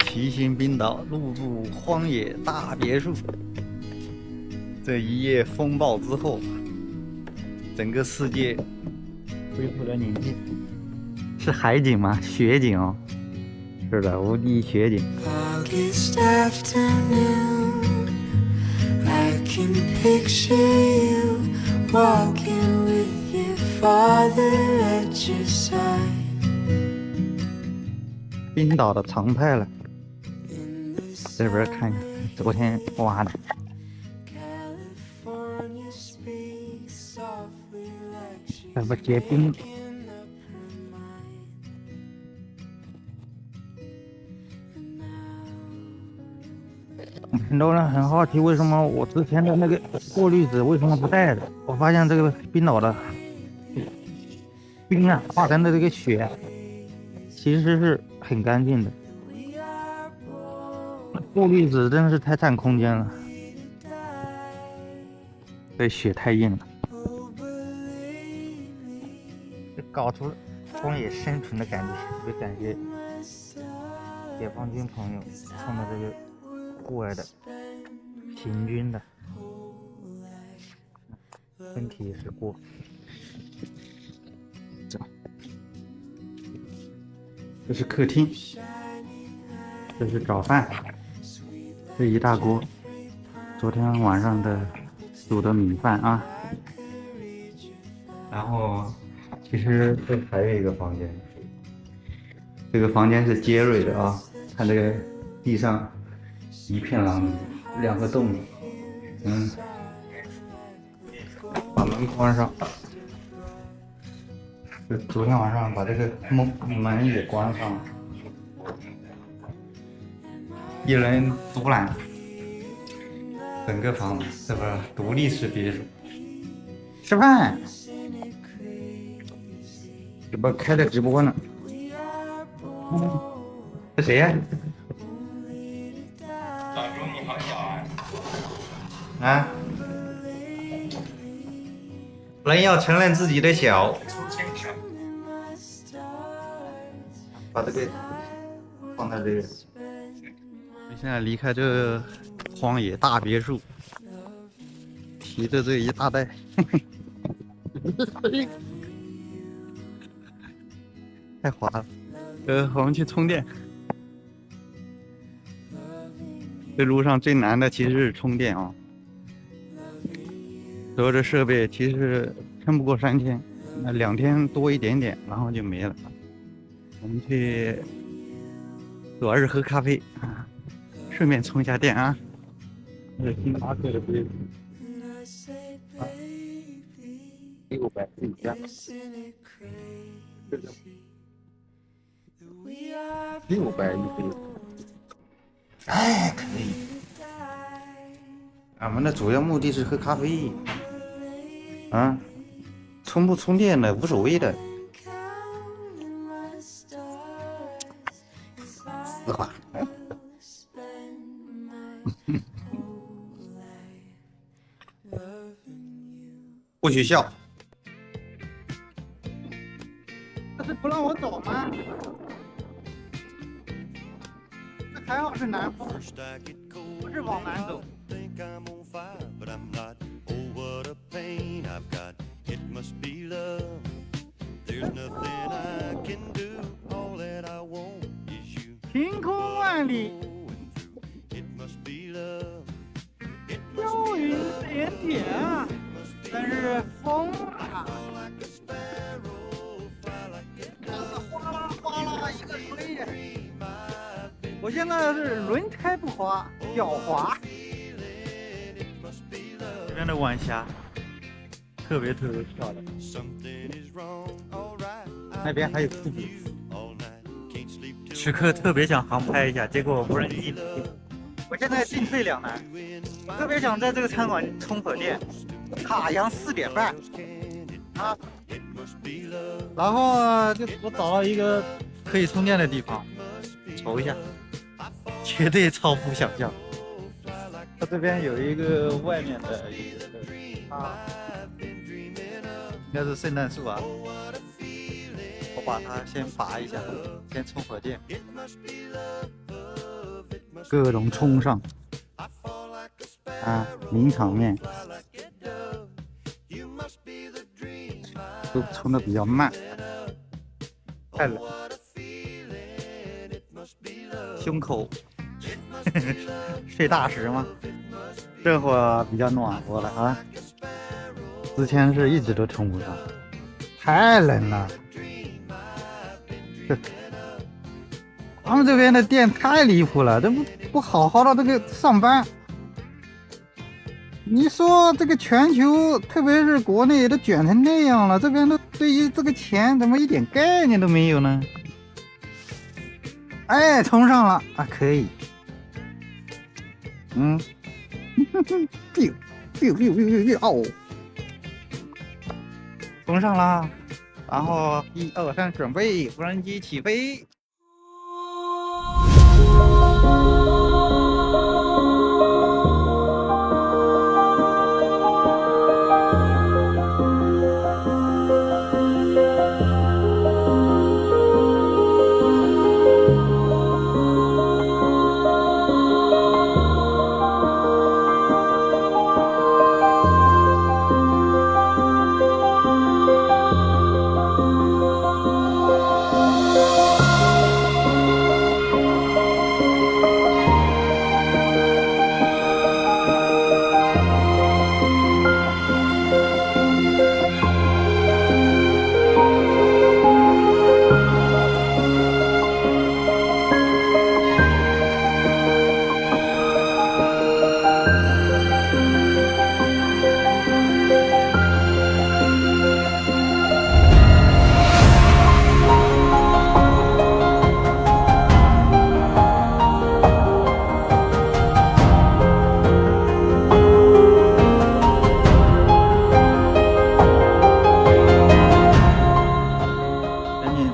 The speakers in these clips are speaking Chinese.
骑行冰岛，入住荒野大别墅。这一夜风暴之后，整个世界恢复了宁静。是海景吗？雪景哦，是的，无敌雪景。August afternoon, I can picture you walking with your father at your side. 冰岛的常态了，这边看看，昨天挖的。California speaks softly like she's 这不结冰。 waking up her mind. And now 很多人很好奇，为什么我之前的那个过滤纸为什么不带的？我发现这个冰岛的冰啊，化成的这个雪，其实是很干净的。 we are born 过滤纸真是太占空间了， to die. 这雪太硬了， Oh, believe me, 就搞出荒野生存的感觉。特别感谢 my stars 解放军朋友送的这个户外的行军的，分体是锅。这是客厅，这是早饭，这一大锅，昨天晚上的煮的米饭啊。然后，其实这还有一个房间，这个房间是杰瑞的啊，看这个地上一片狼藉，2个洞，把门关上。就昨天晚上把这个门也关上了，一人独揽整个房子，这不是独立式别墅。吃饭，这不开着直播呢。这谁呀？小猪你好小啊！啊？人要承认自己的小。出清小。把这个放在这个。现在离开这个荒野大别墅，提着这一大袋，太滑了。我们去充电。这路上最难的其实是充电啊。所有的设备其实撑不过3天，那2天多一点点，然后就没了。我们去主要是喝咖啡啊，顺便充一下电啊。这是星巴克的杯子and I say, baby, ，600自己加， isn't it crazy that we are 600一杯。哎，可以。 die? 俺们的主要目的是喝咖啡，啊，充不充电的无所谓的。 Counting my stars, 'cause I 死话， spend my whole life loving you. 不许笑。这是不让我走吗？这还好是南风， First I get cold, 不是往南走。 think I'm on fire, but I'm not. Oh, what a pain I've got. It must be love. There's nothing I can do. All that I want is you. 晴空万里， Going through. It must be love. It 飘 must be 云 love. 点点啊，但是风啊， Like a sparrow, fly like a 哗啦哗啦一个吹呀。 dream. I've been 我现在是轮胎不滑，脚滑。 feeling. It must be love. 这边的晚霞特别漂亮， Something is wrong. All right. 那边还有富士。 All night. Can't sleep till 此刻特别想航拍一下，结果无人机。我现在进退两难，我特别想在这个餐馆充会儿电，卡阳4点半啊， It must be love. 然后就我找到一个可以充电的地方，瞅一下，绝对超乎想象。它这边有一个外面的一个啊，应该是圣诞树啊，我把它先拔一下，先充会儿电。各种冲上啊，名场面都冲的比较慢，太冷，胸口睡大石吗？这会儿比较暖和了啊，之前是一直都冲不上，太冷了。他们这边的店太离谱了，这不好好的这个上班。你说这个全球，特别是国内都卷成那样了，这边都对于这个钱怎么一点概念都没有呢？哎，冲上了啊，可以。biu biu biu biu biu 哦，冲上了，然后1、2、3，准备，无人机起飞。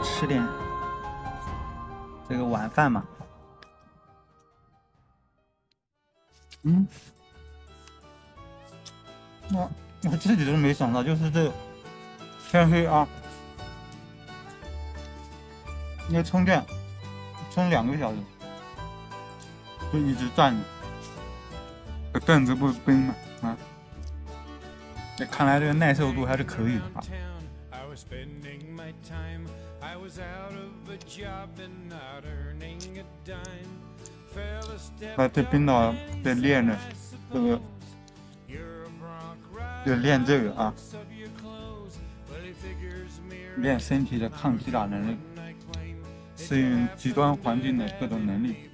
吃点这个晚饭嘛。我自己都没想到，就是这天黑啊，因为充电充2个小时，就一直站着，这凳子不冰嘛啊，这看来这个耐受度还是可以的啊。那这冰岛在练着这个，就练这个啊，练身体的抗击打能力，适应极端环境的各种能力。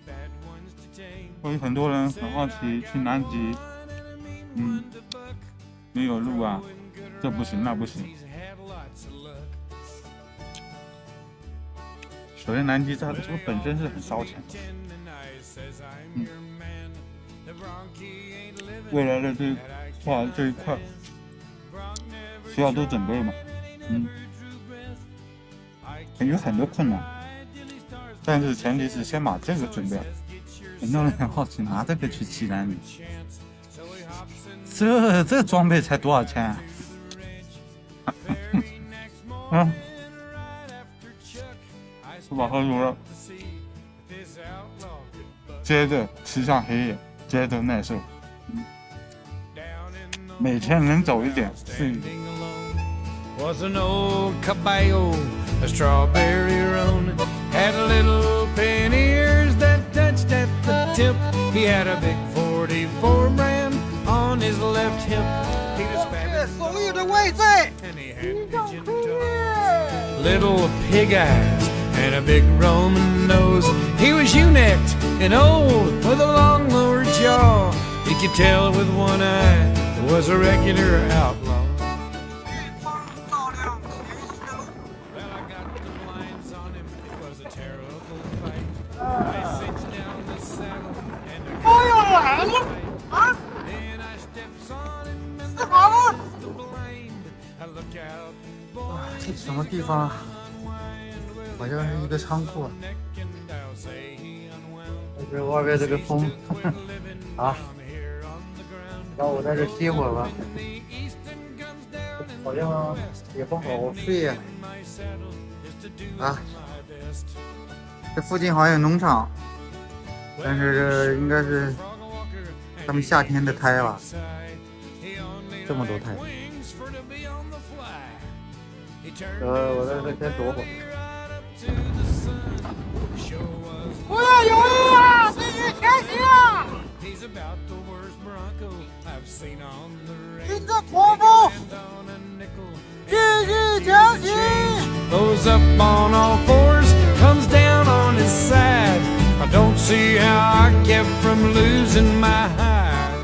所以很多人很好奇去南极，没有路啊，这不行那不行。首先，南极它这个本身是很烧钱的，未来的这一块需要多准备嘛，有很多困难，但是前提是先把这个准备好。很多人很好奇，拿这个去骑南极，这装备才多少钱啊？不把它入了，接着吃上黑夜，接着耐受，每天能走一点是。Was an old caballo, a strawberry roan, had a little penny ears that touched at the tip. He had a big 44 brand on his left hip. He was fat and he had pigeon toes, little pig eyes and a big Roman nose. He was ewe-necked and old with a long lower jaw. You could tell with one eye it was a regular outlaw. Well, I got the blinds on him. It was a terrible fight. I cinched down the saddle and the fight. Then I steps on him and the blind. I look out, boy. 这什么地方？好像是一个仓库，这外边这个风啊，让我在这歇会儿吧，好像也不好睡呀。这附近好像有农场，但是这应该是他们夏天的胎吧，这么多胎。我在这先躲会儿。不要犹豫啊，必须前行啊！迎着狂风，继续前行。Goes up on all fours, comes down on his side. I don't see how I kept from losing my hide.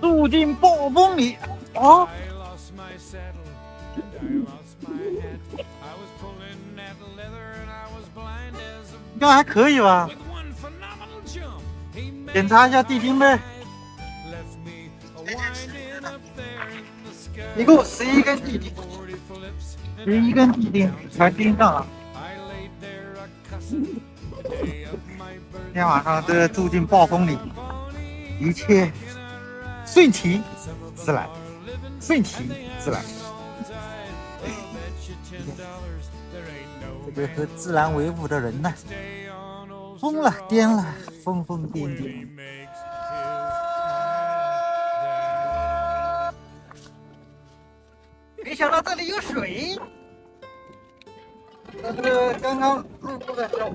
入进暴风里啊！ I lost my saddle and I lost my hat. I was pulling at leather and I was blind as a 应该还可以吧？ with one phenomenal jump. He 检查一下地形呗。 left me a winding up there in the sky. 一共11根地钉40 flips and ，11根地钉全钉上了。 I laid there a cussing the day of my 今 birth. 天晚上这住进暴风里，一切顺其自然，顺其自然。这个和自然为伍的人呢，疯了癫了，疯疯癫癫。没想到这里有水，这是刚刚路过的时候，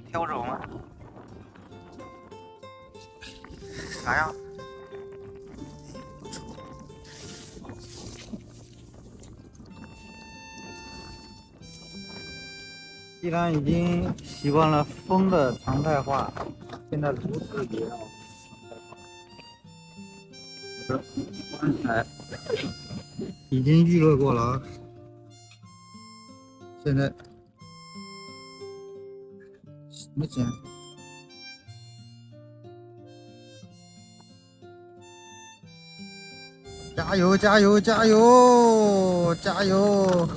挑着吗？啥样？既然已经习惯了风的常态化，现在炉子也要常态化。刚才已经预热过了啊，现在什么钱？加油！加油！加油！加油！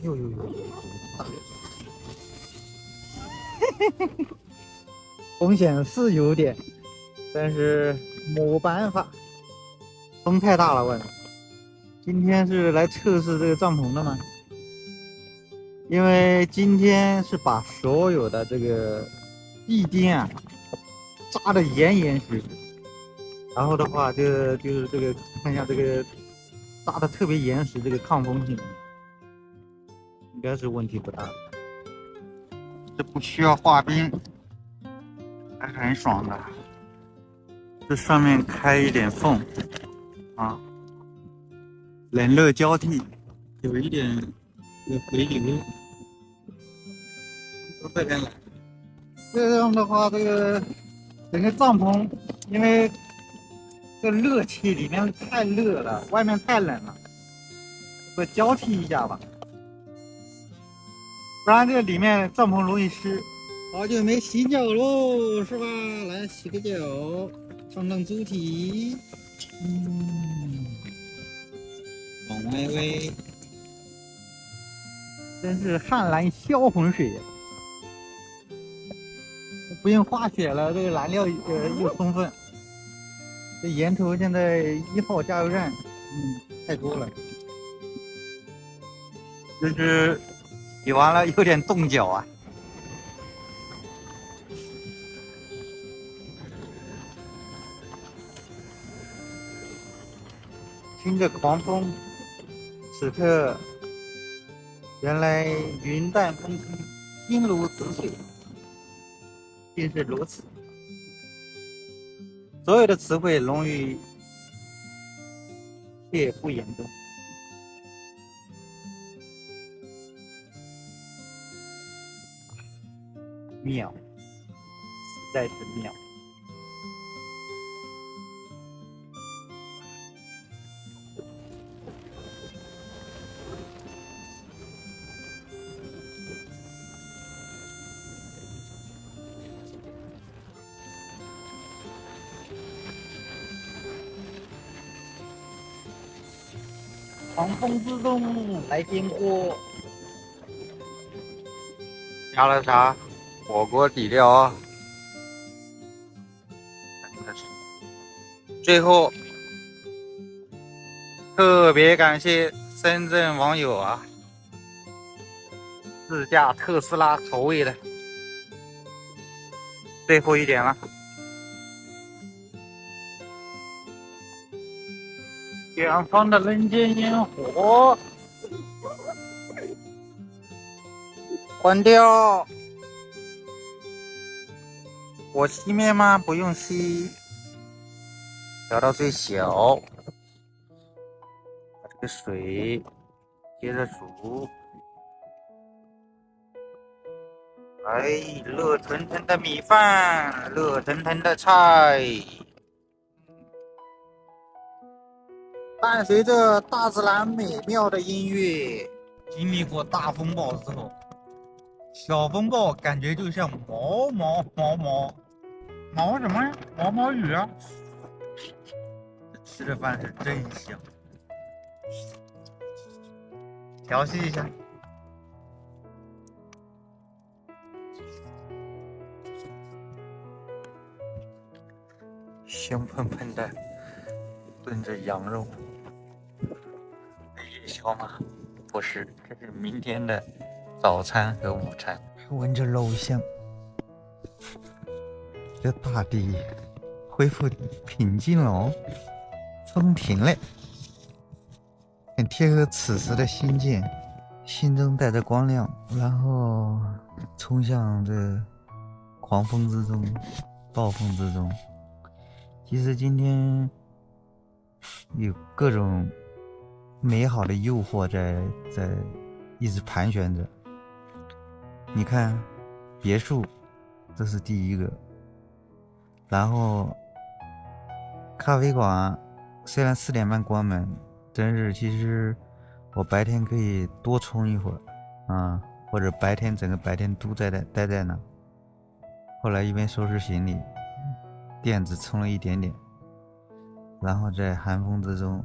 呦呦呦！风险是有点，但是没办法，风太大了外面。今天是来测试这个帐篷的吗？因为今天是把所有的这个地钉啊扎得严严实实，然后的话就是这个看一下这个扎得特别严实，这个抗风性应该是问题不大。这不需要画冰，还是很爽的。这上面开一点缝啊，冷热交替，有一点这个回流。从这边来，这样的话，这个整个帐篷，因为这热气里面太热了，外面太冷了，我交替一下吧，不然这里面帐篷容易湿。好久没洗脚喽，是吧？来洗个脚，烫烫猪体。往外喂，真是汉蓝销魂水呀！不用化雪了，这个燃料又充分。这沿途现在1号加油站，太多了。就是洗完了有点冻脚啊。听着狂风，此刻原来云淡风轻，心如止水。竟是如此，所有的词汇融于切肤眼中。妙，实在是妙。狂风之中来点火，加了啥？火锅底料啊！真的是。最后，特别感谢深圳网友啊，自驾特斯拉投喂的，最后一点了。远方的人间烟火，关掉。我熄灭吗？不用熄，调到最小。把这个水接着煮。哎，热腾腾的米饭，热腾腾的菜，伴随着大自然美妙的音乐。经历过大风暴之后，小风暴感觉就像毛什么呀？毛毛雨啊！吃的饭是真香。调戏一下。香喷喷的炖着羊肉，夜宵吗？不是，这是明天的早餐和午餐。闻着肉香，这大地恢复平静了哦，风停了，很贴合此时的心境，心中带着光亮，然后冲向这狂风之中、暴风之中。其实今天有各种美好的诱惑在一直盘旋着。你看别墅，这是第一个，然后咖啡馆虽然4点半关门，但是其实我白天可以多冲一会儿啊，或者整个白天都待在那。后来一边收拾行李，店只冲了一点点，然后在寒风之中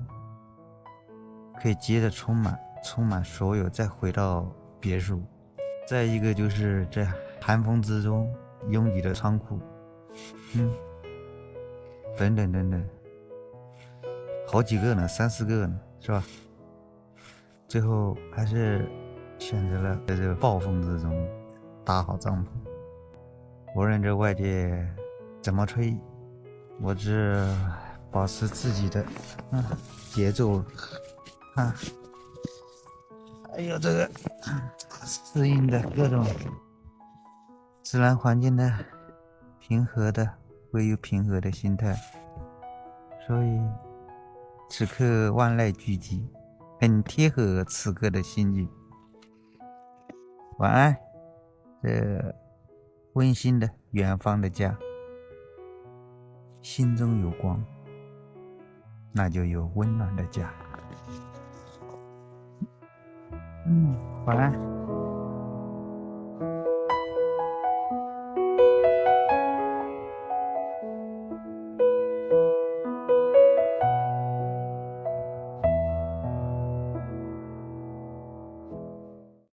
可以接着充满所有，再回到别墅。再一个就是在寒风之中拥挤的仓库，等等，好几个呢，3、4个呢，是吧？最后还是选择了在这个暴风之中搭好帐篷。无论这外界怎么吹，我只保持自己的节奏还有这个适应的各种自然环境的唯有平和的心态。所以此刻万籁俱寂，很贴合此刻的心境。晚安，这温馨的远方的家，心中有光，那就有温暖的家。晚安。